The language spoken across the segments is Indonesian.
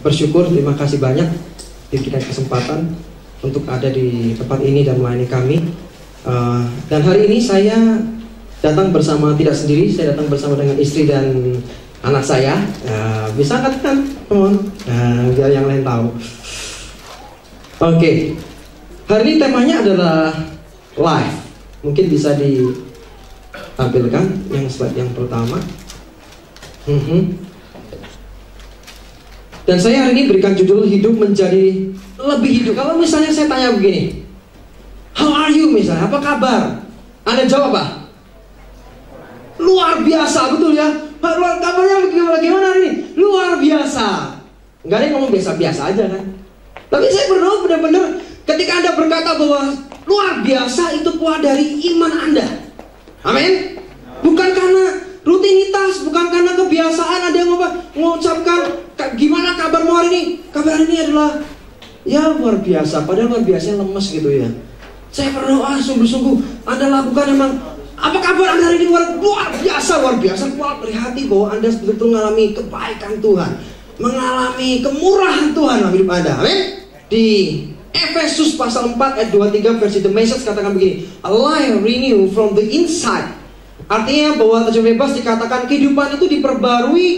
bersyukur, terima kasih banyak diberikan kesempatan untuk ada di tempat ini dan melayani kami. Dan hari ini saya datang bersama, tidak sendiri, saya datang bersama dengan istri dan anak saya. Bisa katakan teman, biar yang lain tahu. Oke, hari ini temanya adalah live. Mungkin bisa ditampilkan yang slide yang pertama. Dan saya hari ini berikan judul hidup menjadi lebih hidup. Kalau misalnya saya tanya begini, how are you misalnya, apa kabar? Anda jawab apa? Luar biasa, betul ya? Kabarnya bagaimana hari ini? Luar biasa. Nggak ada yang ngomong biasa-biasa aja kan? Tapi saya berdoa benar-benar ketika Anda berkata bahwa luar biasa, itu keluar dari iman Anda. Amin. Bukan karena rutinitas, bukan karena kebiasaan ada yang mengucapkan gimana kabarmu hari ini? Kabar hari ini adalah ya luar biasa, padahal luar biasa lemes gitu ya. Saya berdoa sungguh-sungguh Anda lakukan emang apa kabar Anda hari ini luar biasa, luar biasa. Keluar dari hati bahwa Anda betul-betul mengalami kebaikan Tuhan, mengalami kemurahan Tuhan dalam hidup Anda. Amin. Di Efesus pasal 4 ayat 23 versi The Message katakan begini, a life renew from the inside. Artinya bahwa terjemahan bebas dikatakan kehidupan itu diperbarui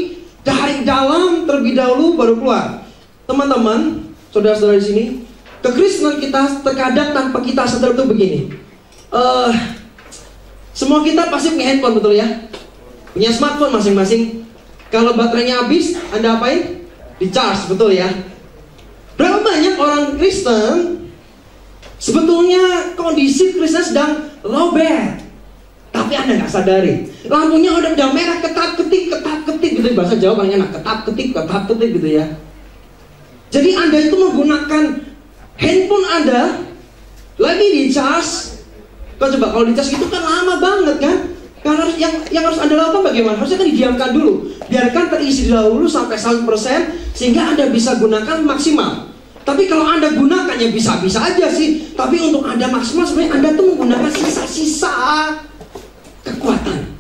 dari dalam terlebih dahulu baru keluar. Teman-teman, saudara-saudara di sini, kekristenan kita terkadang tanpa kita sadar itu begini. Semua kita pasti punya handphone, betul ya? Punya smartphone masing-masing. Kalau baterainya habis, Anda apain? Di charge, betul ya? Berapa banyak orang Kristen sebetulnya kondisi Kristen sedang lowbat, tapi Anda nggak sadari. Lampunya udah merah, ketap-ketip gitu. Bahasa Jawa paling enak, ketap-ketip gitu ya. Jadi Anda itu menggunakan handphone Anda lagi di charge. Kau coba kalau di charge itu kan lama banget kan? Karena yang harus Anda lakukan bagaimana? Harusnya kan didiamkan dulu, biarkan terisi dahulu sampai 100% sehingga Anda bisa gunakan maksimal. Tapi kalau Anda gunakan ya bisa-bisa aja sih. Tapi untuk Anda maksimal sebenarnya Anda tuh menggunakan sisa-sisa kekuatan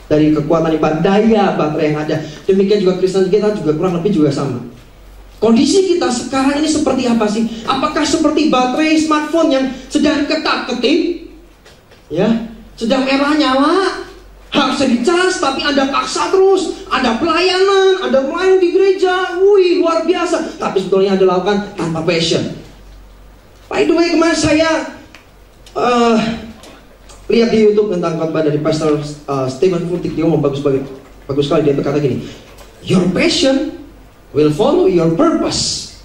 dari kekuatan ibadah daya baterai yang ada. Demikian juga Kristen kita juga kurang lebih juga sama. Kondisi kita sekarang ini seperti apa sih? Apakah seperti baterai smartphone yang sedang ketap-ketip, ya, sedang merah nyala, harusnya dicas tapi Anda paksa terus. Ada pelayanan, ada pelayan di gereja, wih luar biasa, tapi sebetulnya Anda lakukan tanpa passion. By the way, kemarin saya lihat di YouTube tentang khotbah dari Pastor Stephen Furtick. Dia ngomong bagus sekali. Dia berkata gini, your passion will follow your purpose.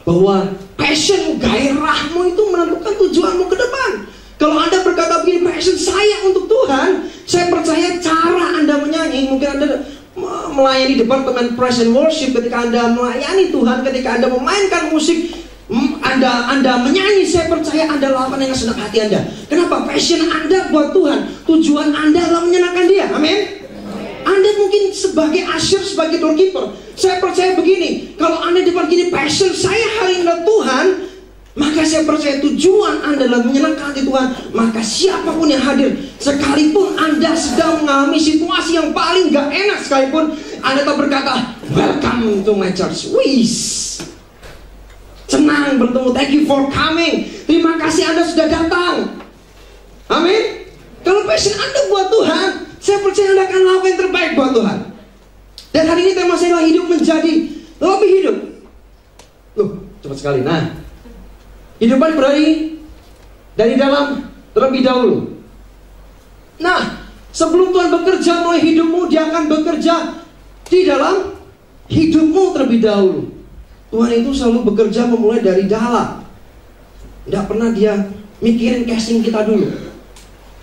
Bahwa passion, gairahmu itu menentukan tujuanmu ke depan. Kalau Anda berkata begini, passion saya untuk Tuhan, saya percaya cara Anda menyanyi, mungkin Anda melayani departemen praise and worship, ketika Anda melayani Tuhan, ketika Anda memainkan musik, Anda menyanyi, saya percaya Anda lakukan dengan senang hati Anda. Kenapa? Passion Anda buat Tuhan, tujuan Anda adalah menyenangkan Dia. Amin. Anda mungkin sebagai usher, sebagai doorkeeper, saya percaya begini, kalau Anda di depan gini, passion saya hari ini adalah Tuhan, maka saya percaya tujuan Anda adalah menyenangkan hati Tuhan. Maka siapapun yang hadir, sekalipun Anda sedang mengalami situasi yang paling gak enak sekalipun, Anda tetap berkata, welcome to my church. Wis, senang bertemu, thank you for coming, terima kasih Anda sudah datang. Amin. Kalau passion Anda buat Tuhan, saya percaya Anda akan lakukan yang terbaik buat Tuhan. Dan hari ini tema saya adalah hidup menjadi lebih hidup. Loh, cepat sekali. Nah, hidupan dari dalam terlebih dahulu. Nah, sebelum Tuhan bekerja mulai hidupmu, Dia akan bekerja di dalam hidupmu terlebih dahulu. Tuhan itu selalu bekerja memulai dari dalam. Tidak pernah Dia mikirin casing kita dulu.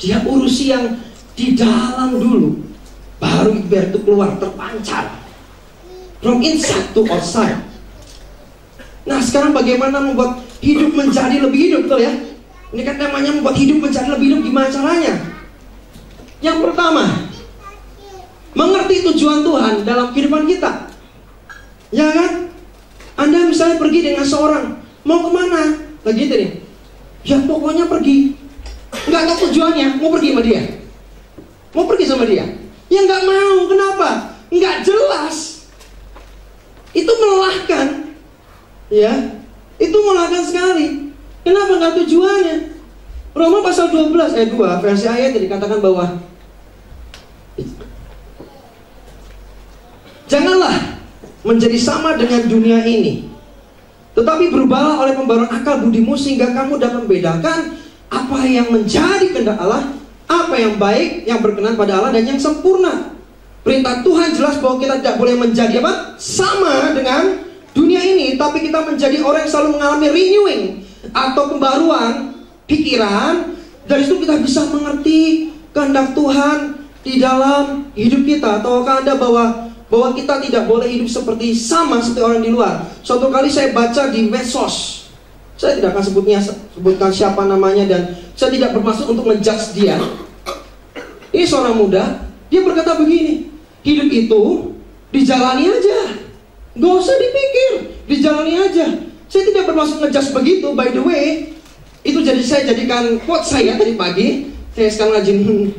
Dia urusi yang di dalam dulu, baru biar itu keluar, terpancar from inside to outside. Nah, sekarang bagaimana membuat hidup menjadi lebih hidup, betul ya? Ini kan temanya membuat hidup menjadi lebih hidup. Gimana caranya? Yang pertama, mengerti tujuan Tuhan dalam kehidupan kita. Ya kan? Anda misalnya pergi dengan seorang, mau kemana? Lagi itu nih, ya pokoknya pergi, nggak tahu tujuannya, mau pergi sama dia, mau pergi sama dia, ya nggak mau. Kenapa? Nggak jelas. Itu melelahkan. Ya, itu melelahkan sekali. Kenapa nggak tujuannya? Roma pasal 12 ayat 2 versi ayat dikatakan bahwa janganlah menjadi sama dengan dunia ini, tetapi berubahlah oleh pembaruan akal budimu sehingga kamu dapat membedakan apa yang menjadi kehendak Allah, apa yang baik, yang berkenan pada Allah, dan yang sempurna. Perintah Tuhan jelas bahwa kita tidak boleh menjadi apa? Sama dengan dunia ini, tapi kita menjadi orang yang selalu mengalami renewing atau pembaruan pikiran. Dari situ kita bisa mengerti kehendak Tuhan di dalam hidup kita. Tahukah Anda bahwa kita tidak boleh hidup seperti sama seperti orang di luar. Suatu kali saya baca di medsos, saya tidak akan sebutkan siapa namanya, dan saya tidak bermaksud untuk menjudge dia. Ini seorang muda, dia berkata begini, hidup itu dijalani aja, gak usah dipikir, dijalani aja. Saya tidak bermaksud ngejudge begitu. By the way, itu jadi saya jadikan quote saya tadi pagi. Saya sekarang rajin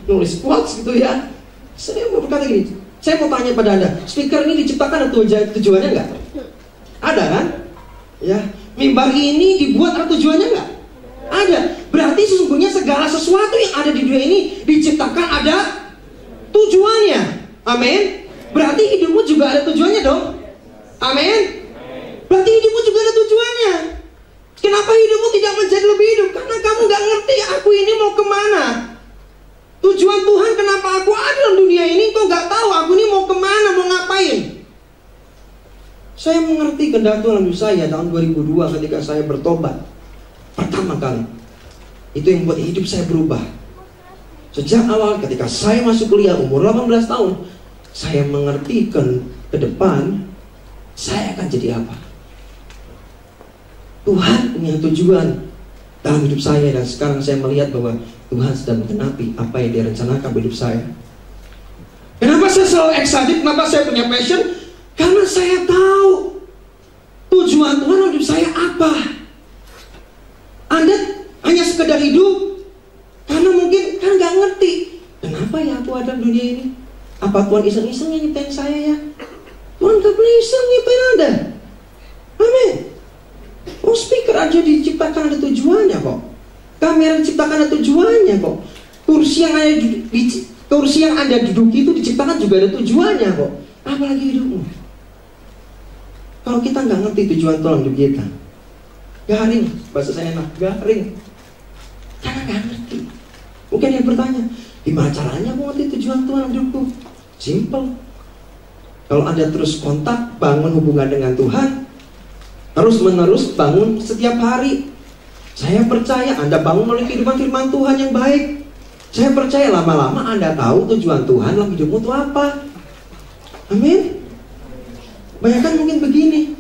nulis quotes gitu ya. Saya mau berkata gini, saya mau tanya pada Anda, speaker ini diciptakan ada tujuannya nggak? Ada kan? Ya, mimbar ini dibuat ada tujuannya nggak? Ada. Berarti sesungguhnya segala sesuatu yang ada di dunia ini diciptakan ada tujuannya. Amin. Berarti hidupmu juga ada tujuannya dong. Amin. Berarti hidupmu juga ada tujuannya. Kenapa hidupmu tidak menjadi lebih hidup? Karena kamu gak ngerti aku ini mau kemana. Tujuan Tuhan kenapa aku ada dalam dunia ini, kau gak tahu aku ini mau kemana, mau ngapain. Saya mengerti kehendak Tuhan dalam hidup saya tahun 2002 ketika saya bertobat pertama kali. Itu yang membuat hidup saya berubah. Sejak awal ketika saya masuk kuliah umur 18 tahun, saya mengerti ke depan saya akan jadi apa. Tuhan punya tujuan dalam hidup saya, dan sekarang saya melihat bahwa Tuhan sedang menggenapi apa yang Dia rencanakan hidup saya. Kenapa saya selalu excited? Kenapa saya punya passion? Karena saya tahu tujuan Tuhan dalam hidup saya apa. Anda hanya sekedar hidup karena mungkin kan nggak ngerti kenapa ya aku ada di dunia ini. Apa Tuhan iseng-iseng nyiptain saya ya? Tuhan gak boleh iseng nyiptain Anda. Amin. Oh, speaker aja diciptakan ada tujuannya kok. Kamera diciptakan ada tujuannya kok. Kursi yang Anda duduki itu diciptakan juga ada tujuannya kok. Apalagi hidupmu. Kalau kita nggak ngerti tujuan Tuhan hidup kita, garing, bahasa saya enak, garing. Karena nggak ngerti. Mungkin yang bertanya, gimana caranya aku ngerti tujuan Tuhan hidupku? Simple. Kalau Anda terus kontak, bangun hubungan dengan Tuhan, terus menerus bangun setiap hari. Saya percaya Anda bangun melalui kehidupan firman Tuhan yang baik. Saya percaya lama-lama Anda tahu tujuan Tuhan dalam hidupmu itu apa. Amin. Banyak kan mungkin begini,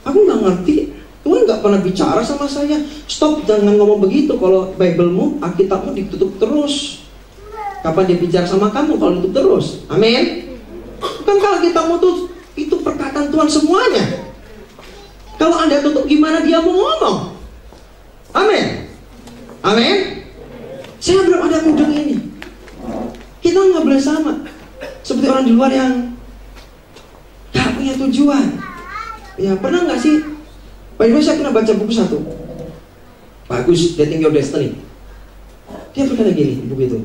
aku gak ngerti, Tuhan gak pernah bicara sama saya. Stop, jangan ngomong begitu. Kalau Bible-mu, Alkitabmu ditutup terus. Kapan dia bicara sama kamu kalau ditutup terus? Amin. Bukan kalau Alkitabmu tuh itu perkataan Tuhan semuanya. Kalau Anda tutup, gimana dia mau ngomong? Amin. Amin. Saya belum ada mudeng ini. Kita nggak boleh sama seperti orang di luar yang gak punya tujuan. Ya, pernah nggak sih? Pak Ibu, saya pernah baca buku satu, bagus, Dating Your Destiny. Dia berkata gini, buku itu,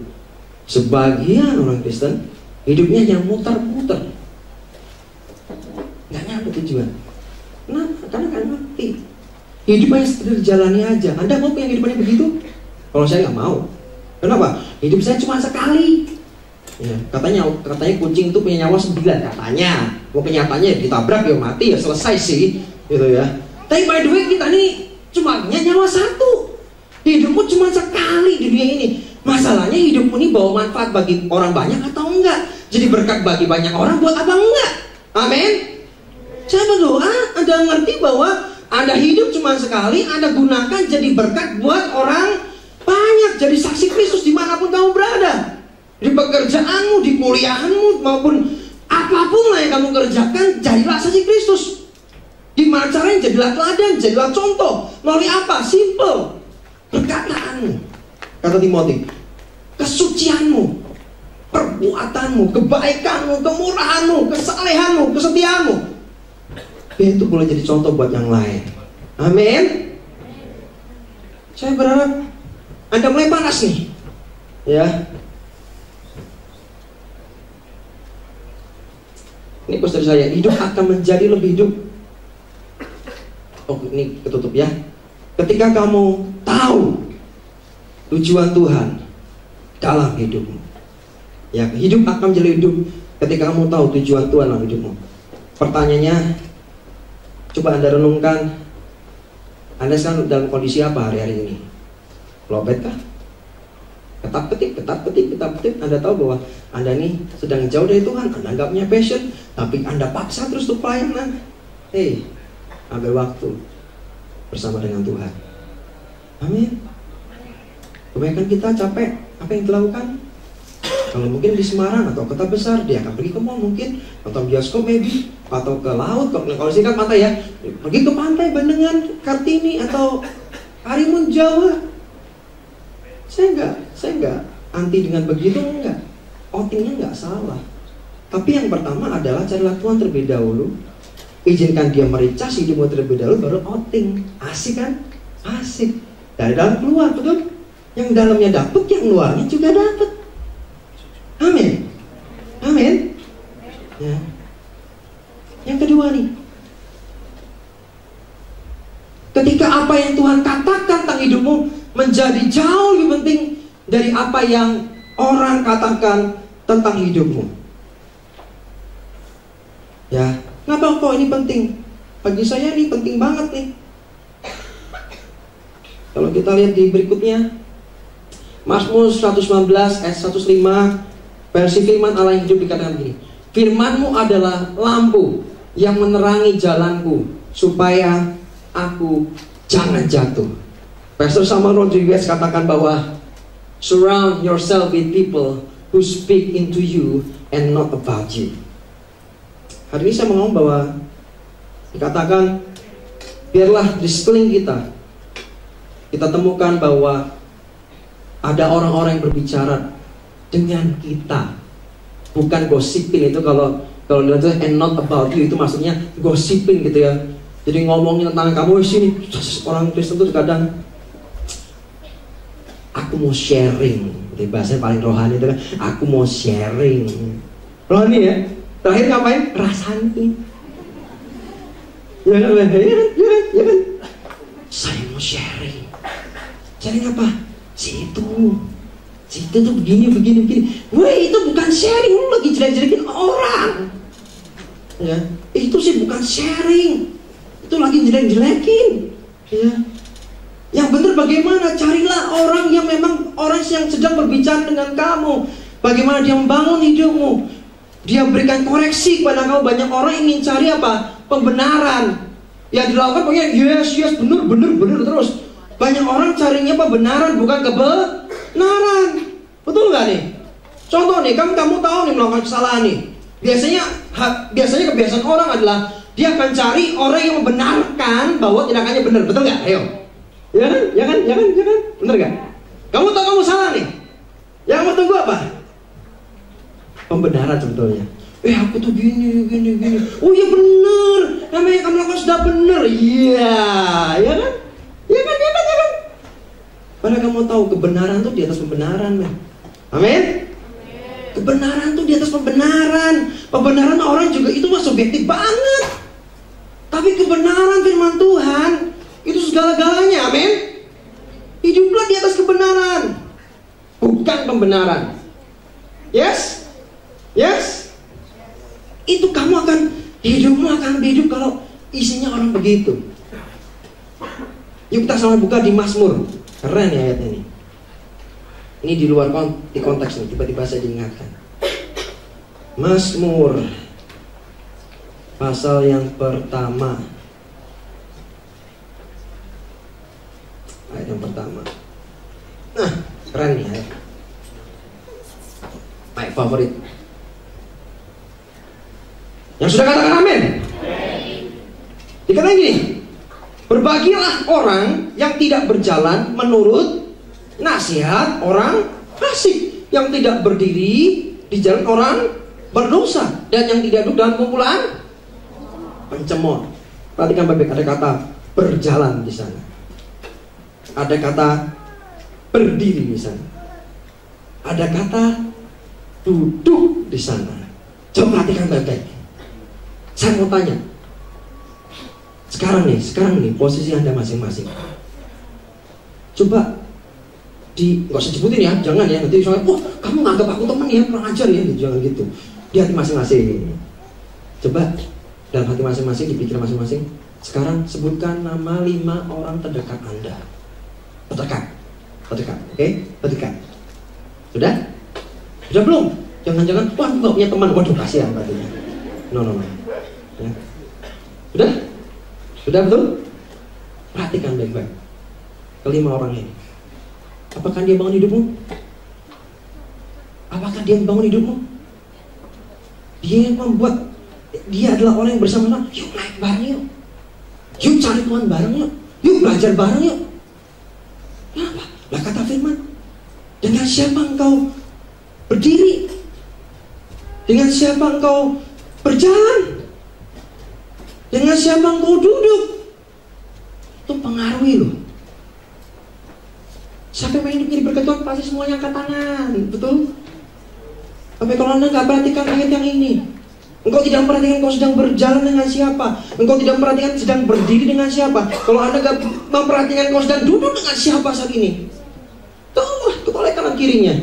sebagian orang Kristen hidupnya yang muter-muter, nggak nyampe tujuan. Nah, karena kan ngerti hidupnya sekedar jalani aja. Anda mau punya kehidupannya begitu? Kalau saya nggak mau. Kenapa? Hidup saya cuma sekali. Ya, katanya kucing itu punya nyawa 9 katanya. Mau kenyataannya ditabrak ya mati ya selesai sih, gitu ya. Tapi by the way kita nih cuma punya nyawa 1. Hidupmu cuma sekali di dunia ini. Masalahnya hidupmu ini bawa manfaat bagi orang banyak atau enggak? Jadi berkat bagi banyak orang buat apa enggak? Amin. Saya berdoa Anda ngerti bahwa Anda hidup cuma sekali, Anda gunakan jadi berkat buat orang banyak, jadi saksi Kristus dimanapun kamu berada. Di pekerjaanmu, di kuliahmu, maupun apapun lah yang kamu kerjakan, jadilah saksi Kristus. Gimana caranya? Jadilah teladan, jadilah contoh. Melalui apa? Simple. Perkataanmu, kata Timotius, kesucianmu, perbuatanmu, kebaikanmu, kemurahanmu, kesalehanmu, kesetiaanmu. biar itu boleh jadi contoh buat yang lain. Amin. Saya berharap Anda mulai panas nih, ya. Ini poster saya, hidup akan menjadi lebih hidup. Oh, ini ketutup ya. Ketika kamu tahu tujuan Tuhan dalam hidupmu, ya, hidup akan menjadi hidup ketika kamu tahu tujuan Tuhan dalam hidupmu. Pertanyaannya, coba Anda renungkan, Anda sekarang dalam kondisi apa hari-hari ini? Lobet kah? Ketap-ketip. Anda tahu bahwa Anda ini sedang jauh dari Tuhan, Anda nggak punya passion, tapi Anda paksa terus untuk pelayanan. Ambil waktu bersama dengan Tuhan. Amin. Kebanyakan kita capek, apa yang dilakukan? Kalau mungkin di Semarang atau kota besar, dia akan pergi ke mall mungkin, atau bioskop maybe, atau ke laut. Kalau singkat pantai ya, pergi ke pantai Bandengan, Kartini, atau Karimun Jawa. Saya enggak anti dengan begitu, enggak. Outingnya enggak salah. Tapi yang pertama adalah carilah Tuhan terlebih dahulu. Izinkan dia mericas hidupmu terlebih dahulu, baru outing. Asik kan? Asik. Dari dalam keluar, betul? Yang dalamnya dapat, yang luarnya juga dapat. Amin. Amin. Ya. Yang kedua nih, ketika apa yang Tuhan katakan tentang hidupmu menjadi jauh lebih penting dari apa yang orang katakan tentang hidupmu. Ya, kenapa kok ini penting? Bagi saya ini penting banget nih. Kalau kita lihat di berikutnya, Mazmur 119 ayat 105, versi firman Allah yang hidup dikatakan begini, firman-Mu adalah lampu yang menerangi jalanku, supaya aku jangan jatuh. Pastor Samuel Rodriguez katakan bahwa surround yourself with people who speak into you and not about you. Hari ini saya mau ngomong bahwa dikatakan, biarlah di sekeliling kita temukan bahwa ada orang-orang yang berbicara dengan kita, bukan gosipin. Itu kalau dilanjut and not about you, itu maksudnya gosipin gitu ya. Jadi ngomongin tentang kamu sini. Orang Kristen tuh kadang, aku mau sharing, gitu, bahasanya paling rohani itu kan, aku mau sharing. Rohani ya. Terakhir ngapain? Rasani. Ya kan? Saya mau sharing. Sharing apa? Si itu tuh begini. Weh, itu bukan sharing, lu lagi jelek-jelekin orang. Ya, itu sih bukan sharing. Itu lagi jelek-jelekin. Ya. Yang benar bagaimana? Carilah orang yang memang orang yang sedang berbicara dengan kamu. Bagaimana dia membangun hidupmu. Dia berikan koreksi kepada kamu. Banyak orang ingin cari apa? Pembenaran. Ya dilakukan pokoknya yes, benar terus. Banyak orang carinya pembenaran, bukan kebenaran. Betul nggak nih? Contoh nih, kamu tahu nih melakukan kesalahan nih. Biasanya kebiasaan orang adalah dia akan cari orang yang membenarkan bahwa tindakannya benar. Betul nggak? Ayo. Ya kan? Bener gak? Kamu tahu kamu salah nih. Yang kamu tunggu apa? Pembenaran sebetulnya. Aku tuh gini. Oh iya bener. Namanya kamu lakukan sudah bener. Iya, ya kan? Ya kan? Padahal kamu tahu kebenaran tuh di atas pembenaran, men. Amin? Kebenaran tuh di atas pembenaran. Pembenaran orang juga itu mah subjektif banget. Tapi kebenaran firman Tuhan itu segala-galanya, amin. Hiduplah di atas kebenaran, bukan pembenaran. Yes. Itu hidupmu akan lebih hidup kalau isinya orang begitu. Yuk kita sama buka di Mazmur. Keren ya ayatnya ini. Ini di luar konteks nih, tiba-tiba saya diingatkan. Mazmur pasal yang pertama. Ayat yang pertama. Nah, keren nih ayat. Ayat favorit. Yang sudah katakan amin. Dikatakan gini, berbahagialah orang yang tidak berjalan menurut nasihat orang fasik, yang tidak berdiri di jalan orang berdosa, dan yang tidak duduk dalam kumpulan pencemooh. Perhatikan baik-baik, ada kata berjalan di sana. Ada kata berdiri di sana. Ada kata duduk di sana. Coba perhatikan baik-baik. Saya mau tanya. Sekarang nih posisi Anda masing-masing. Coba nggak usah sebutin ya, jangan ya. Nanti soalnya, wah kamu nganggap aku teman ya, kurang ajar ya. Jangan gitu. Di hati masing-masing. Coba dalam hati masing-masing, di pikiran masing-masing. Sekarang sebutkan nama 5 orang terdekat Anda. Terdekat, oke? Terdekat. Sudah? Sudah belum? Jangan-jangan, wah aku gak punya teman. Waduh, kasihan berarti. No. Ya. Sudah? Sudah betul? Perhatikan baik-baik. Kelima orang ini. Apakah dia bangun hidupmu? Apakah dia membangun hidupmu? Dia yang membuat. Dia adalah orang yang bersama-sama. Yuk naik bareng yuk. Yuk cari Tuhan bareng yuk. Yuk belajar bareng yuk. Kenapa? Lah kata firman, dengan siapa engkau berdiri? Dengan siapa engkau berjalan? Dengan siapa engkau duduk? Itu pengaruhi loh. Siapa yang ingin jadi berkat Tuhan pasti semuanya angkat tangan, betul? Tapi kalau Anda nggak perhatikan ayat yang ini, engkau tidak memperhatikan engkau sedang berjalan dengan siapa, engkau tidak memperhatikan sedang berdiri dengan siapa. Kalau Anda nggak memperhatikan engkau sedang duduk dengan siapa saat ini, tuh ketolak kanan kirinya.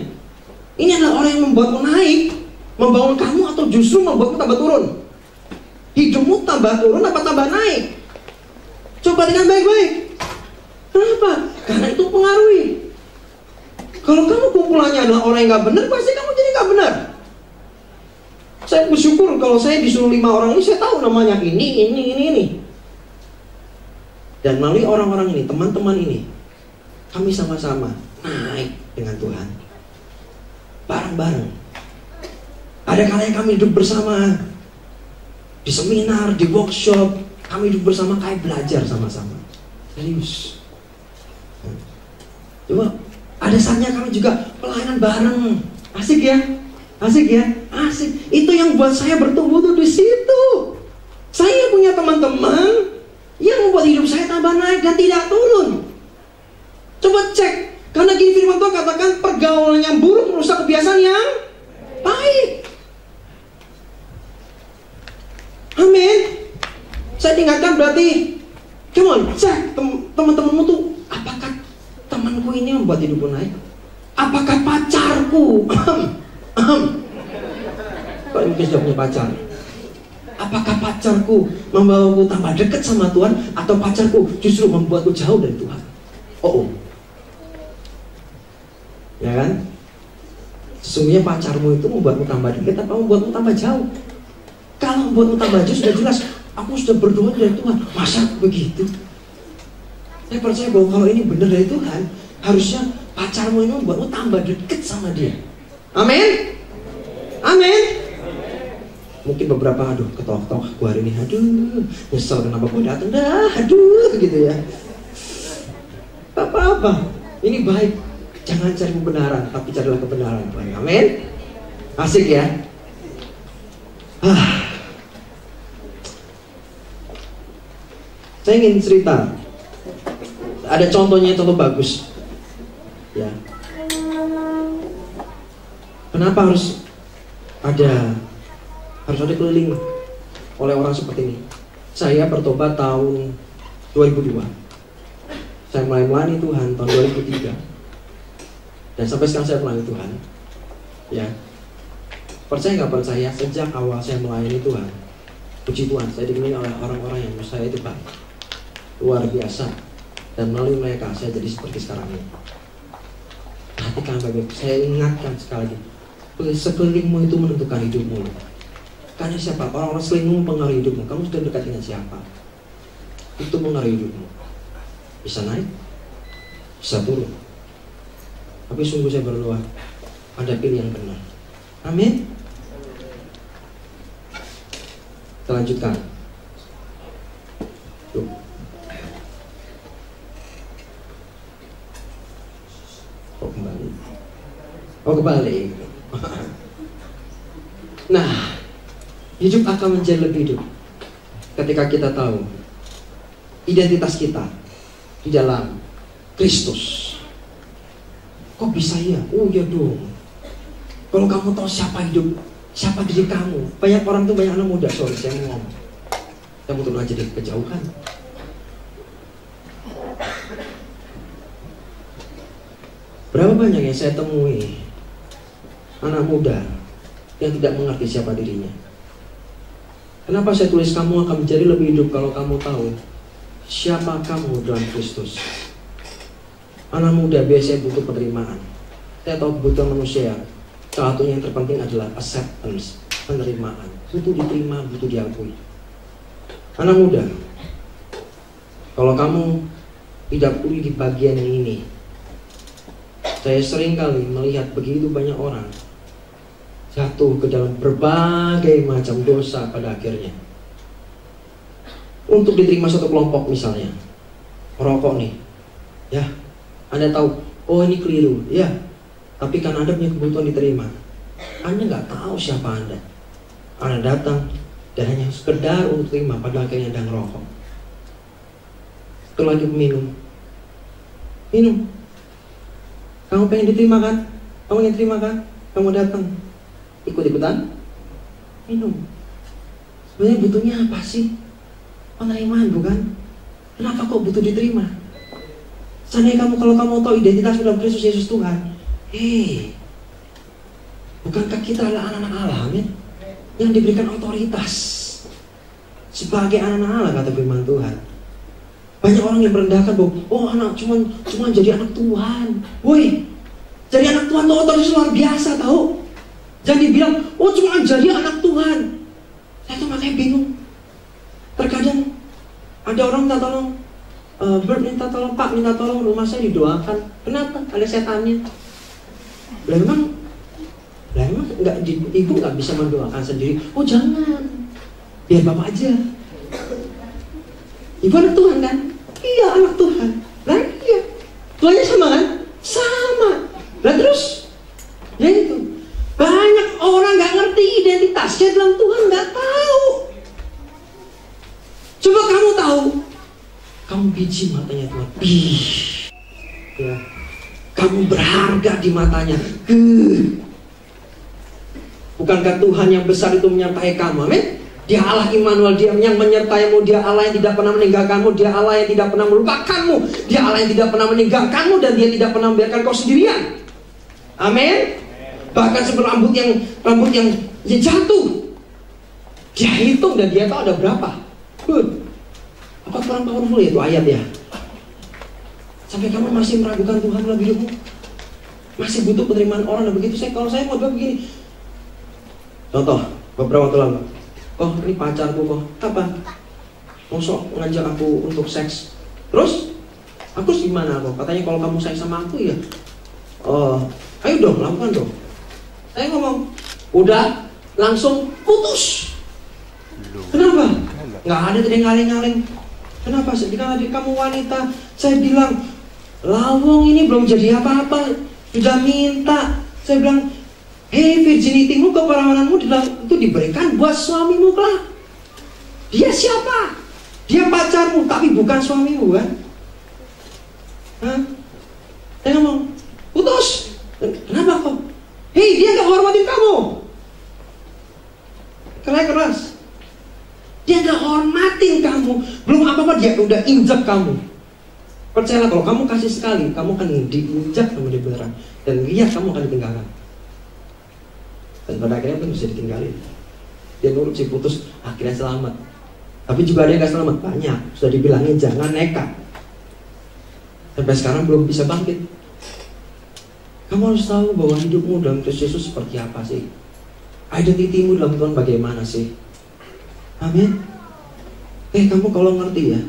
Ini adalah orang yang membuatmu naik, membangun kamu, atau justru membuatmu tambah turun. Hidupmu tambah turun apa tambah naik? Coba dengan baik-baik. Kenapa? Karena itu pengaruhi. Kalau kamu kumpulannya adalah orang yang gak benar, pasti kamu jadi gak benar. Saya bersyukur kalau saya disuruh 5 orang ini, saya tahu namanya ini. Dan melalui orang-orang ini, teman-teman ini, kami sama-sama naik dengan Tuhan. Bareng-bareng. Ada kalanya kami duduk bersama di seminar, di workshop, kami duduk bersama kayak belajar sama-sama. Serius. Coba, ada saatnya kami juga pelayanan bareng. Asik ya? Asik. Itu yang buat saya bertumbuh tuh di situ. Saya punya teman-teman yang membuat hidup saya tambah naik dan tidak turun. Coba cek. Karena gini firman Tuhan katakan, pergaulan yang buruk merusak kebiasaan yang baik. Amin. Saya ingatkan berarti, come on, cek teman-temanmu tuh, apakah temanku ini membuat hidupku naik? Apakah pacarku? Kalau mungkin sudah punya pacar. Apakah pacarku membawaku tambah dekat sama Tuhan, atau pacarku justru membuatku jauh dari Tuhan? Ya kan? Sesungguhnya pacarmu itu membuatmu tambah dekat atau membuatmu tambah jauh? Kalau membuatmu tambah jauh sudah jelas, aku sudah berdoa dari Tuhan. Masa begitu? Saya percaya bahwa kalau ini benar dari Tuhan, harusnya pacarmu ini membuatmu tambah dekat sama dia. Amin. Mungkin beberapa, ketok-ketok aku hari ini, nyesel kenapa gue datang gitu ya. Apa-apa, ini baik. Jangan cari kebenaran, tapi carilah kebenaran. Amin. Asik ya. Saya ingin cerita. Ada contohnya, contoh bagus. Ya. Kenapa harus ada keliling oleh orang seperti ini? Saya bertobat tahun 2002. Saya mulai melayani Tuhan tahun 2003. Dan sampai sekarang saya melayani Tuhan. Ya. Percaya nggak percaya, sejak awal saya melayani Tuhan, puji Tuhan, saya dikelilingi oleh orang-orang yang menurut saya itu baik, luar biasa. Dan melalui mereka saya jadi seperti sekarang ini. Perhatikan baik-baik, saya ingatkan sekali lagi, sekelilingmu itu menentukan hidupmu. Karena siapa? Orang-orang sekelilingmu mempengaruhi hidupmu. Kamu sudah dekat dengan siapa? Itu mengaruhi hidupmu. Bisa naik, bisa turun. Tapi sungguh saya berdoa, ada pilih yang benar. Amin. Kita lanjutkan. Tuh. Kembali. Nah, hidup akan menjadi lebih hidup ketika kita tahu identitas kita di dalam Kristus. Kok bisa ya? Oh ya dong. Kalau kamu tahu siapa diri kamu. Banyak orang tuh, banyak anak muda, sorry saya mau ngomong. Kamu turun aja dari kejauhan. Berapa banyak yang saya temui anak muda yang tidak mengerti siapa dirinya. Kenapa saya tulis kamu akan menjadi lebih hidup kalau kamu tahu siapa kamu dalam Kristus. Anak muda biasanya butuh penerimaan. Saya tahu kebutuhan manusia, salah satunya yang terpenting adalah acceptance, penerimaan. Butuh diterima, butuh diakui. Anak muda, kalau kamu tidak pulih di bagian yang ini, saya sering kali melihat begitu banyak orang jatuh ke dalam berbagai macam dosa pada akhirnya. Untuk diterima satu kelompok misalnya, merokok nih, ya, Anda tahu, oh ini keliru, ya, tapi karena Anda punya kebutuhan diterima, Anda nggak tahu siapa Anda. Anda datang dan hanya sekedar untuk terima, pada akhirnya Anda ngerokok. Itu lagi minum. Kamu pengen diterima kan? Kamu ingin terima kan? Kamu datang, ikut-ikutan minum. Sebenarnya butuhnya apa sih? Penerimaan bukan? Kenapa kok butuh diterima? Seandainya kalau kamu tahu identitas dalam Kristus Yesus Tuhan, bukankah kita adalah anak-anak Allah, amin? Yang diberikan otoritas sebagai anak-anak Allah, kata firman Tuhan. Banyak orang yang merendahkan bahwa, oh anak cuma jadi anak Tuhan. Woi, jadi anak Tuhan tuh otoritas luar biasa tahu. Jangan dibilang, oh cuma jadi anak Tuhan. Saya tuh makanya bingung. Terkadang ada orang minta tolong, Bert minta tolong, Pak minta tolong rumah saya didoakan. Kenapa? Ada setannya. Lah emang nggak, ibu nggak bisa mendoakan sendiri. Oh jangan, biar bapak aja. Ibu anak Tuhan kan? Iya anak Tuhan. Lah iya, Tuhannya sama kan? Sama. Lah terus, ya itu. Banyak orang nggak ngerti identitasnya dalam Tuhan, nggak tahu. Coba kamu tahu, kamu biji matanya Tuhan. Ya. Kamu berharga di matanya. Bukankah Tuhan yang besar itu menyertai kamu? Amin. Dia Allah Immanuel, Dia yang menyertaimu. Dia Allah yang tidak pernah meninggalkanmu. Dia Allah yang tidak pernah melupakanmu. Dia Allah yang tidak pernah meninggalkanmu. Dan Dia tidak pernah membiarkan kau sendirian. Amin. Bahkan seperti rambut yang jatuh, Dia hitung dan Dia tahu ada berapa. Apa kurang powerful ya itu ayat ya? Sampai kamu masih meragukan Tuhan dalam hidupmu, masih butuh penerimaan orang dan begitu. Kalau saya mau begini, contoh beberapa waktu lalu, ini pacarku kok apa? Mosok ngajak aku untuk seks. Terus aku gimana kok? Katanya kalau kamu sayang sama aku ya, ayo dong lakukan dong. Saya ngomong, udah langsung putus. Kenapa? Nggak ada tadi ngaling-ngaling. Kenapa? Karena kamu wanita. Saya bilang, lawong ini belum jadi apa-apa, sudah minta. Saya bilang, hei virginity-mu, keperawananmu itu diberikan buat suamimu lah. Dia siapa? Dia pacarmu, tapi bukan suamimu kan? Hah? Saya ngomong, putus. Kenapa kok? Hei, dia gak hormatin kamu. Keras. Dia gak hormatin kamu. Belum apa-apa dia udah injak kamu. Percayalah kalau kamu kasih sekali, kamu akan diinjak sama dia beneran. Dan lihat kamu akan ditinggalkan. Dan pada akhirnya pun bisa ditinggalin. Dia nurut sih, putus, akhirnya selamat. Tapi juga ada yang gak selamat, banyak. Sudah dibilangin jangan nekat. Sampai sekarang belum bisa bangkit. Kamu harus tahu bahwa hidupmu dalam Kristus Yesus seperti apa sih. Identitimu dalam Tuhan bagaimana sih. Amin. Kamu kalau ngerti ya,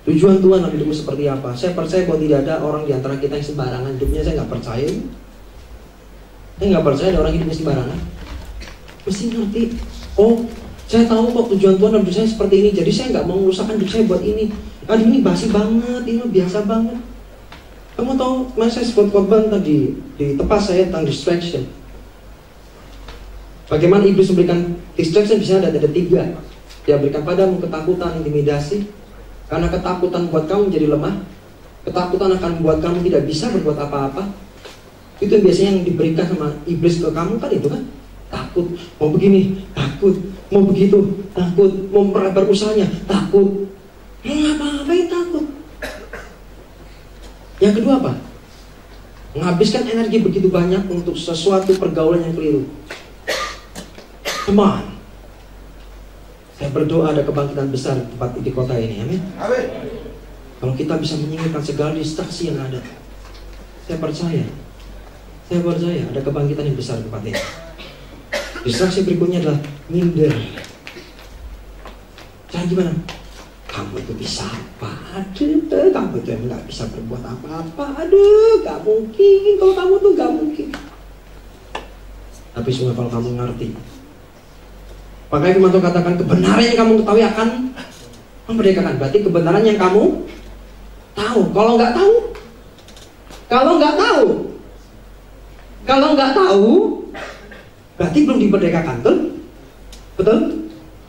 tujuan Tuhan dalam hidupmu seperti apa. Saya percaya bahwa tidak ada orang di antara kita yang sembarangan hidupnya. Saya nggak percaya. Saya nggak percaya ada orang hidupnya sembarangan. Mesti ngerti. Oh, saya tahu kok tujuan Tuhan dalam hidup saya seperti ini. Jadi saya nggak mau merusakkan hidup saya buat ini. Aduh ini basi banget, ini biasa banget. Kamu tahu, kemarin saya sebut korban tadi di tempat saya tentang distraction. Bagaimana iblis memberikan distraction? Bisa ada 3. Dia berikan padamu ketakutan, intimidasi, Karena ketakutan buat kamu menjadi lemah. Ketakutan akan membuat kamu tidak bisa berbuat apa-apa. Itu biasanya yang diberikan sama iblis ke kamu kan, itu kan. Takut, mau begini, takut, mau begitu, takut, mau berusahanya, takut. Ngapa-ngapain takut. Yang kedua apa? Menghabiskan energi begitu banyak untuk sesuatu pergaulan yang keliru. Come on. Saya berdoa ada kebangkitan besar di tempat di kota ini, amin. Kalau kita bisa menyingkirkan segala distraksi yang ada, saya percaya ada kebangkitan yang besar di tempat ini. Distraksi berikutnya adalah minder. Cara gimana? Kamu itu bisa apa? Aduh, kamu itu emang gak bisa berbuat apa-apa. Aduh, gak mungkin. Kalau kamu tuh gak mungkin. Tapi semua kalau kamu ngerti, makanya firman Tuhan katakan kebenaran yang kamu ketahui akan memerdekakan. Berarti kebenaran yang kamu tahu. Kalau nggak tahu, berarti belum dimerdekakan, betul?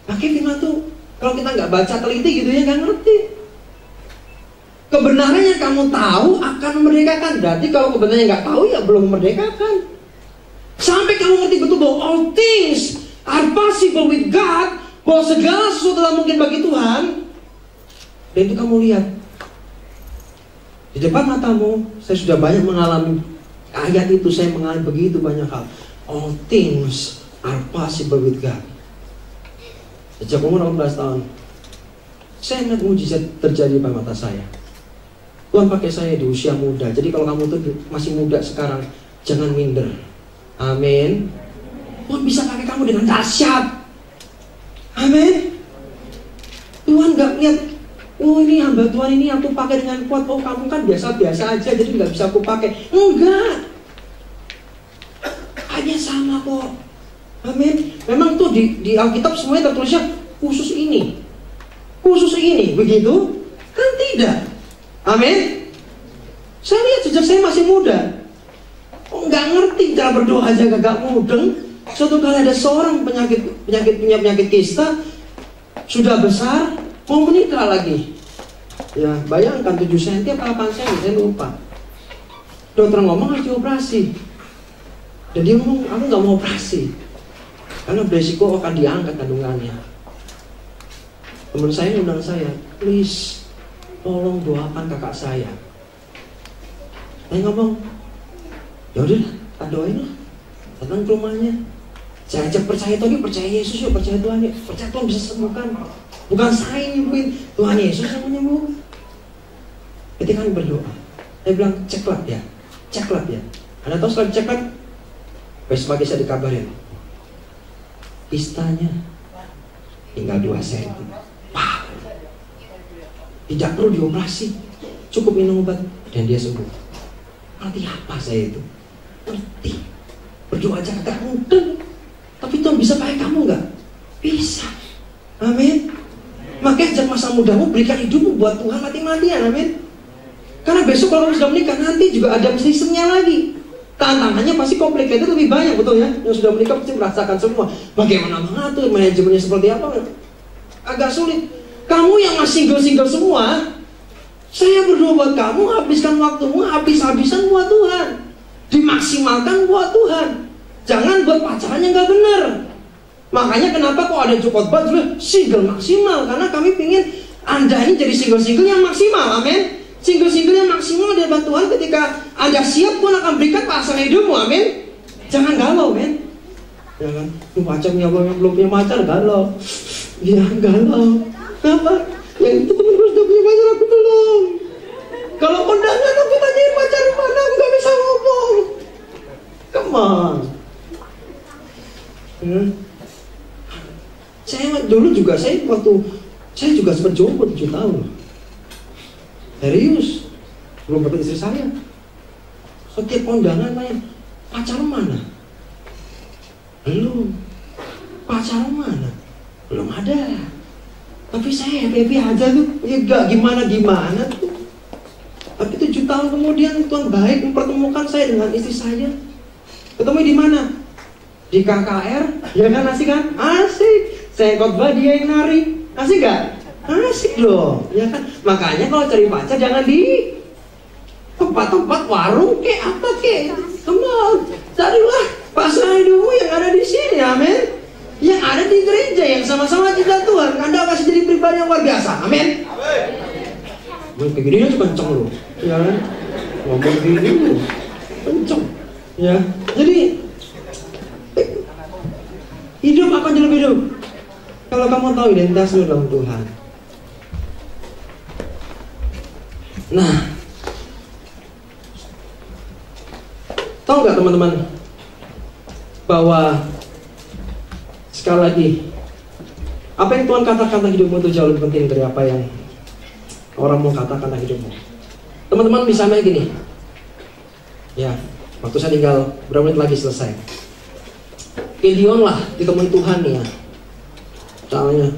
Makanya firman Tuhan, kalau kita nggak baca teliti gitu ya, nggak ngerti. Kebenaran yang kamu tahu akan memerdekakan. Berarti kalau kebenaran yang nggak tahu ya belum memerdekakan. Sampai kamu ngerti betul bahwa all things are possible with God, bahwa segala sesuatu adalah mungkin bagi Tuhan. Dan itu kamu lihat di depan matamu. Saya sudah banyak mengalami ayat itu. Saya mengalami begitu banyak hal. All things are possible with God. Sejak umur 18 tahun saya melihat mujizat terjadi pada mata saya. Tuhan pakai saya di usia muda. Jadi kalau kamu tuh masih muda sekarang, jangan minder. Amin. Tuhan bisa pakai kamu dengan dahsyat. Amin. Tuhan gak lihat, oh ini hamba Tuhan ini aku pakai dengan kuat. Oh kamu kan biasa-biasa aja, jadi gak bisa aku pakai. Enggak. Hanya sama kok. Amin. Memang tuh di Alkitab semuanya tertulisnya khusus ini. Khusus ini, begitu? Kan tidak. Amin. Saya lihat sejak saya masih muda. Oh, nggak ngerti cara berdoa aja gak mudeng. Suatu kali ada seorang punya penyakit kista, sudah besar, mau menikah lagi. Ya bayangkan 7 cm apa 8 cm, saya lupa. Dokter ngomong harus dioperasi. Dan dia ngomong, aku nggak mau operasi karena beresiko akan diangkat kandungannya. Teman saya undang saya, please tolong doakan kakak saya. Saya ngomong, yaudah, tak doain lah. Datang ke rumahnya. Saya ajak percaya Tuhan, percaya Yesus yuk, percaya Tuhan yuk. Percaya Tuhan bisa sembuhkan. Bukan saya yang nyembuhin, Tuhan Yesus yang menyembuhkan. Ketika kami berdoa, saya bilang ceklat ya. Anda tahu setelah ceklat, besok pagi saya dikabarin, kistanya tinggal 2 cm. Wah, tidak perlu dioperasi, cukup minum obat dan dia sembuh. Ngerti apa saya itu? Ngerti. Berdoa aja gak mudah. Tapi Tuhan bisa pakai kamu gak? Bisa. Amin. Makanya sejak masa mudamu berikan hidupmu buat Tuhan mati-matian. Amin. Karena besok kalau kamu sudah menikah, nanti juga ada seasonnya lagi. Tantangannya pasti complicated lebih banyak, betul ya? Yang sudah menikah pasti merasakan semua. Bagaimana mengatur, manajemennya seperti apa? Agak sulit. Kamu yang masih single-single semua, saya berdoa buat kamu, habiskan waktumu habis-habisan buat Tuhan. Dimaksimalkan buat Tuhan. Jangan buat pacaran yang gak benar. Makanya kenapa kok ada khotbah juga single maksimal, karena kami ingin Anda ini jadi single-single yang maksimal. Amin. Single-single yang maksimal dari Tuhan. Ketika Anda siap, Tuhan akan berikan pasangan hidupmu. Amin. Jangan galau, men. Jangan pacarnya belum punya pacar galau. Ya galau. Kenapa? Yang itu temen gue sudah punya pacar, aku belum. Kalau kondangan aku tanyain pacar mana, aku gak bisa ngomong. Come on. Saya dulu juga, saya juga sempat jomblo 7 tahun. Serius. Belum dapat istri saya. Setiap kondangan tanya, pacar mana? Belum. Pacar mana? Belum ada. Tapi saya happy aja tuh. Ya gak gimana-gimana tuh. Tapi 7 tahun kemudian Tuhan baik mempertemukan saya dengan istri saya. Ketemu di mana? Di KKR. Ya kan, asik kan? Asik. Saya khotbah, dia yang nari. Asik gak? Asik loh, ya kan? Makanya kalau cari pacar jangan di tempat-tempat warung kayak apa kayak. Come on, carilah pasangan hidupmu yang ada di sini, amin. Yang ada di gereja yang sama-sama cinta Tuhan. Anda pasti jadi pribadi yang luar biasa, amin. Kayak gini aja kenceng loh, ya kan? Ngomong gini loh, kenceng, ya. Jadi hidup akan jadi lebih hidup kalau kamu tahu identitasmu dalam Tuhan. Nah, tahu nggak teman-teman bahwa sekali lagi apa yang Tuhan katakan tentang hidupmu itu jauh lebih penting dari apa yang orang mau katakan tentang hidupmu. Teman-teman misalnya gini, ya, waktu saya tinggal berapa menit lagi selesai. Gideon lah ditemuin Tuhan nih ya, caranya,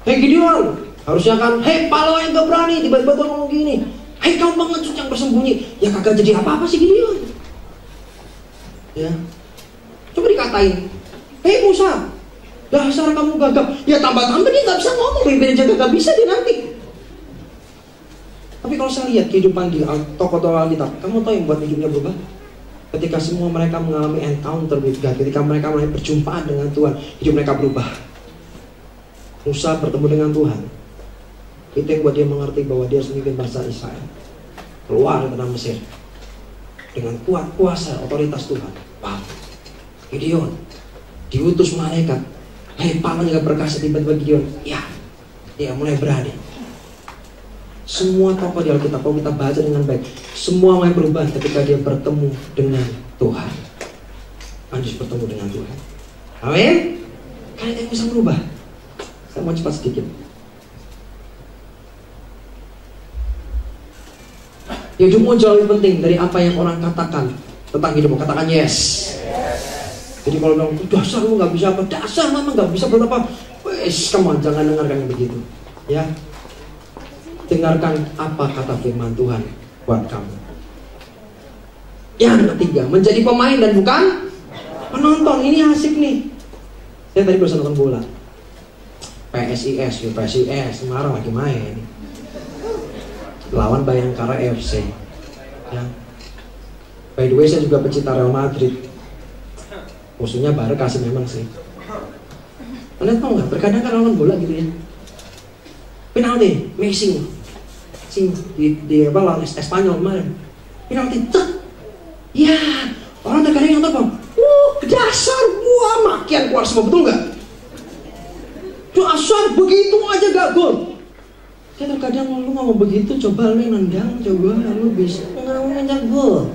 hei Gideon, harusnya kan, hei pahlawan yang gak berani, tiba-tiba Tuhan ngomong gini, hei kaum pengecut yang bersembunyi, ya kagak jadi apa-apa sih Gideon. Ya, coba dikatain, hei Musa, dasar kamu gagap, ya tambah-tambah dia gak bisa ngomong, pimpin aja gak bisa dia nanti. Tapi kalau saya lihat kehidupan di tokoh-tokoh Alkitab, kamu tahu yang buat hidupnya berubah? Ketika semua mereka mengalami encounter with God, ketika mereka mulai berjumpa dengan Tuhan, hidup mereka berubah. Musa bertemu dengan Tuhan, itu yang buat dia mengerti bahwa dia harus memimpin bangsa Israel keluar dari tanah Mesir dengan kuat kuasa otoritas Tuhan. Wow. Gideon diutus malaikat, hei pahlawan yang berkasa, tiba-tiba Gideon, ya, dia mulai berani. Semua tokoh di Alkitab, kalau kita baca dengan baik, semua mulai berubah ketika dia bertemu dengan Tuhan. Harus bertemu dengan Tuhan. Amin. Kalian yang bisa berubah. Saya mau cepat sedikit. Hidupmu jauh lebih penting dari apa yang orang katakan tentang hidupmu. Katakan yes. Jadi kalau bilang, dasar lu gak bisa apa, dasar mama gak bisa berapa, wes, kamu jangan dengarkan yang begitu, ya. Dengarkan apa kata firman Tuhan buat kamu. Yang ketiga, menjadi pemain dan bukan penonton. Ini asik nih. Saya tadi baru nonton bola, PSIS Semarang lagi main lawan Bayangkara FC. Ya. By the way, saya juga pecinta Real Madrid. Musuhnya Barca sih memang sih. Anda tahu nggak? Terkadang kan nonton bola gitu ya. Penalti, Messi di apa lawan Espanyol kemarin. Penalti, cek. Ya, orang terkadang yang nonton, dasar gua makian keluar semua, betul nggak? Dasar begitu aja gak gol. Saya terkadang lu ngomong begitu, coba lu nendang, coba lu bisa nggak gol.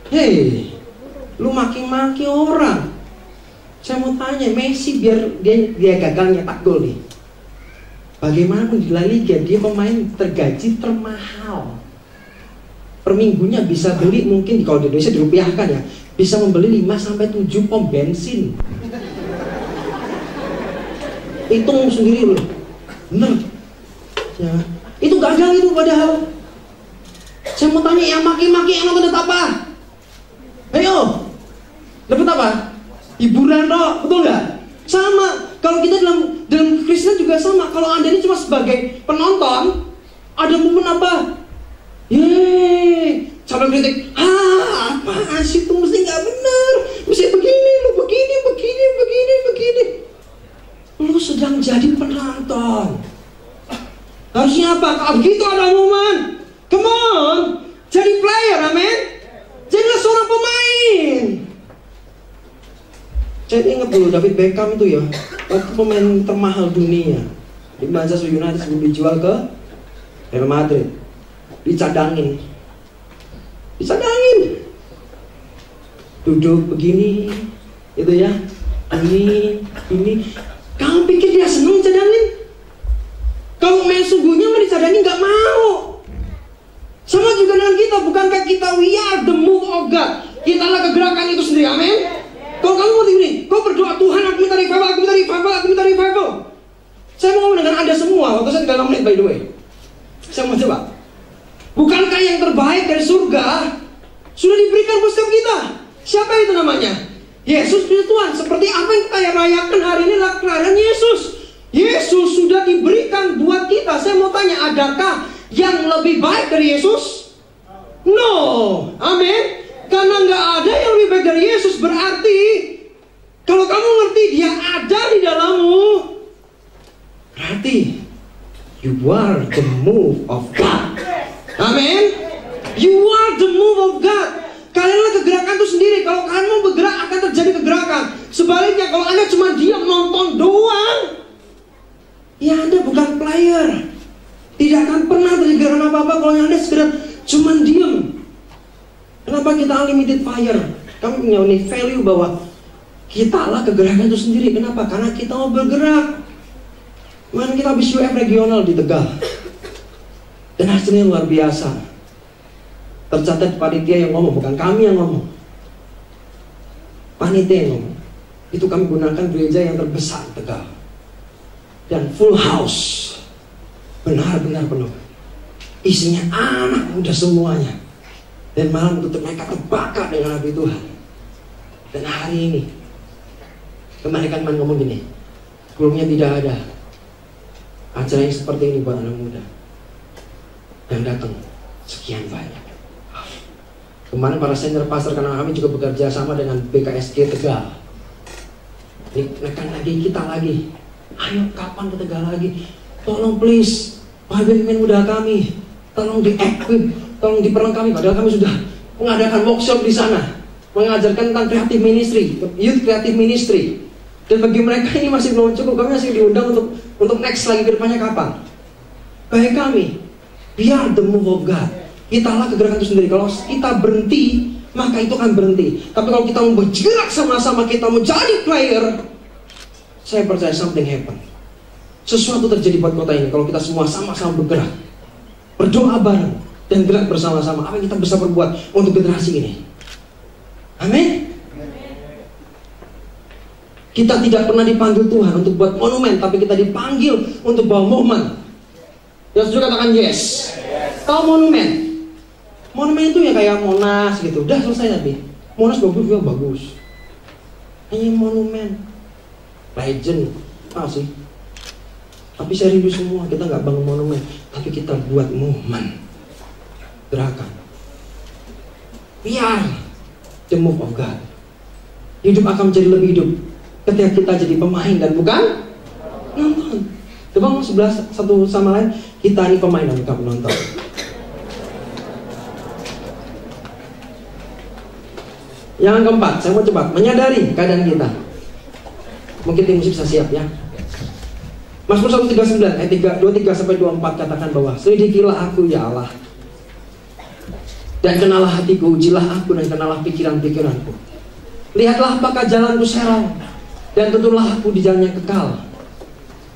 Hei, lu maki-maki orang. Saya mau tanya, Messi biar dia gagal nyetak gol nih, bagaimana di La Liga dia pemain tergaji termahal. Per minggunya bisa beli, mungkin kalau di Indonesia dirupiahkan ya, bisa membeli 5-7 pom bensin. Hitung sendiri loh. Bener ya. Itu gagal itu padahal. Saya mau tanya, yang maki-maki yang nonton dapat apa? Ayo, dapat apa? Hiburan dong, betul nggak? Sama, kalau kita dalam Kristen juga sama. Kalau Anda ini cuma sebagai penonton, ada momen apa? Yeay, sampai kritik, apaan sih itu, mesti nggak benar, mesti begini, lu begini. Lu sedang jadi penonton. Harusnya apa? Kalau begitu ada momen, come on, jadi player, amin. Jadilah seorang pemain. Saya ingat dulu David Beckham itu ya, waktu pemain termahal dunia di Manchester United sebelum dijual ke Real Madrid, dicadangin, duduk begini, itu ya, ini. Kamu pikir dia seneng cadangin? Kalau main sungguhnya mah dicadangin nggak mau. Sama juga dengan kita, bukankah kita we are the move of God? Kita adalah kegerakan itu sendiri, amin. Kalau kamu mau begini, kau berdoa, Tuhan aku minta revival. Saya mau ngomong dengan Anda semua, waktu saya 3 menit by the way. Saya mau coba. Bukankah yang terbaik dari surga sudah diberikan buat setiap kita? Siapa itu namanya? Yesus Kristus Tuhan. Seperti apa yang kita rayakan hari ini adalah kelahiran Yesus. Yesus sudah diberikan buat kita. Saya mau tanya, adakah yang lebih baik dari Yesus? No. Amin. Karena nggak ada yang lebih baik dari Yesus. Berarti kalau kamu ngerti dia ada di dalammu, berarti you are the move of God. Amin. You are the move of God. Kalianlah kegerakan itu sendiri. Kalau kalian mau bergerak, akan terjadi kegerakan. Sebaliknya, kalau Anda cuma diam nonton doang, ya Anda bukan player. Tidak akan pernah terjadi gerakan apa-apa kalau Anda sekedar cuma diam. Kenapa kita unlimited fire? Kami punya value bahwa kita lah kegerakan itu sendiri. Kenapa? Karena kita mau bergerak. Kemarin kita habis UF regional di Tegal, dan hasilnya luar biasa. Tercatat panitia yang ngomong, bukan kami yang ngomong. Panitia yang ngomong. Itu kami gunakan gereja yang terbesar Tegal, dan full house, benar-benar penuh. Isinya anak muda semuanya. Dan malam tutup mereka terbakar dengan api Tuhan. Dan hari ini kemarin kan ngomong gini, sebelumnya tidak ada acara yang seperti ini buat anak muda. Dan datang sekian banyak. Kemarin para senior pastor, karena kami juga bekerja sama dengan BKSG Tegal, nekan lagi kita lagi, ayo kapan ke Tegal lagi? Tolong please, pemimpin muda kami, tolong di-equip, tolong diperlengkapi. Padahal kami sudah mengadakan workshop di sana, mengajarkan tentang creative ministry, youth creative ministry. Dan bagi mereka ini masih belum cukup, kami masih diundang untuk next lagi ke depannya kapan. Bagi kami, we are the move of God. Kitalah kegerakan itu sendiri. Kalau kita berhenti, maka itu akan berhenti. Tapi kalau kita mau bergerak sama-sama, kita mau jadi player, saya percaya something happen. Sesuatu terjadi buat kota ini kalau kita semua sama-sama bergerak, berdoa bareng, dan gerak bersama-sama. Apa yang kita bisa berbuat untuk generasi ini? Amin. Kita tidak pernah dipanggil Tuhan untuk buat monumen, tapi kita dipanggil untuk bawa momen. Yang setuju katakan yes. Tahu monumen? Monumen itu ya kayak Monas gitu, udah selesai tapi Monas bagus juga bagus. Hanya monumen, legend, apa sih? Tapi serius semua, kita nggak bangun monumen, tapi kita buat momen, gerakan. Biar the move of God. Hidup akan menjadi lebih hidup ketika kita jadi pemain dan bukan nonton. Coba sebelah satu sama lain, kita ini pemain dan bukan penonton. Yang keempat, saya mau cepat menyadari keadaan kita. Mungkin tim musik bisa siap ya. Mazmur 139 ayat 23-24 katakan bahwa selidikilah aku ya Allah, dan kenalah hatiku, ujilah aku dan kenalah pikiran-pikiranku. Lihatlah apakah jalanku serong, dan tuntunlah aku di jalan yang kekal.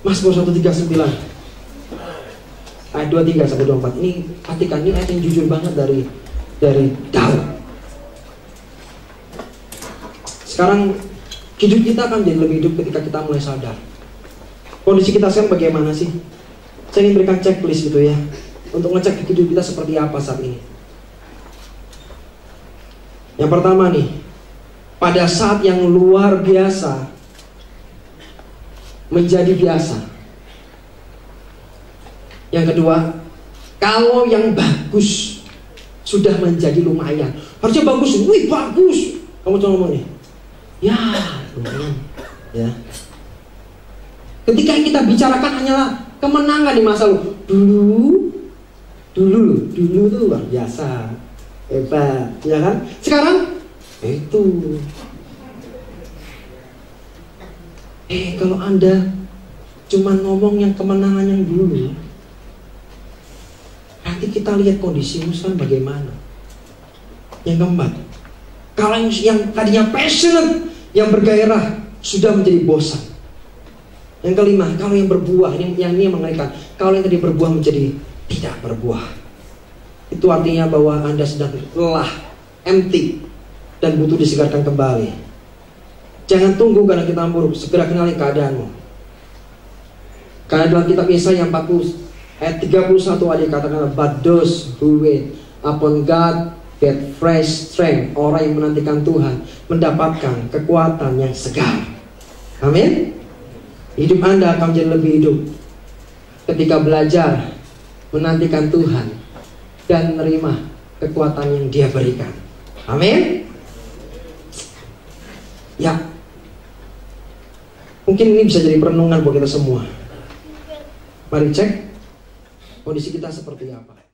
Mazmur 139 ayat 23-24. Ini perhatikan, ini ayat yang jujur banget dari Daud. Sekarang hidup kita akan jadi lebih hidup ketika kita mulai sadar kondisi kita sekarang bagaimana sih. Saya ingin berikan checklist gitu ya, untuk ngecek hidup kita seperti apa saat ini. Yang pertama nih, pada saat yang luar biasa menjadi biasa. Yang kedua, kalau yang bagus sudah menjadi lumayan. Harusnya bagus, wih bagus. Kamu coba ngomong nih, ya lumayan ya. Ketika yang kita bicarakan hanyalah kemenangan di masa lalu. Dulu tuh luar biasa, hebat, ya kan? Sekarang itu. Kalau Anda cuma ngomong yang kemenangan yang dulu, nanti kita lihat kondisimu sekarang bagaimana. Yang keempat, kalau yang tadinya passionate, yang bergairah, sudah menjadi bosan. Yang kelima, kalau yang berbuah, ini yang mengerikan, kalau yang tadi berbuah menjadi tidak berbuah, itu artinya bahwa Anda sedang lelah, empty, dan butuh disegarkan kembali. Jangan tunggu karena kita buruk, segera kenali keadaanmu. Karena dalam kitab Yesaya 40 ayat 31 ada katakan, but those who wait upon God get fresh strength. Orang yang menantikan Tuhan mendapatkan kekuatan yang segar. Amin. hidup Anda akan menjadi lebih hidup ketika belajar menantikan Tuhan dan menerima kekuatan yang Dia berikan. Amin. Ya, mungkin ini bisa jadi perenungan buat kita semua. Mari cek kondisi kita seperti apa.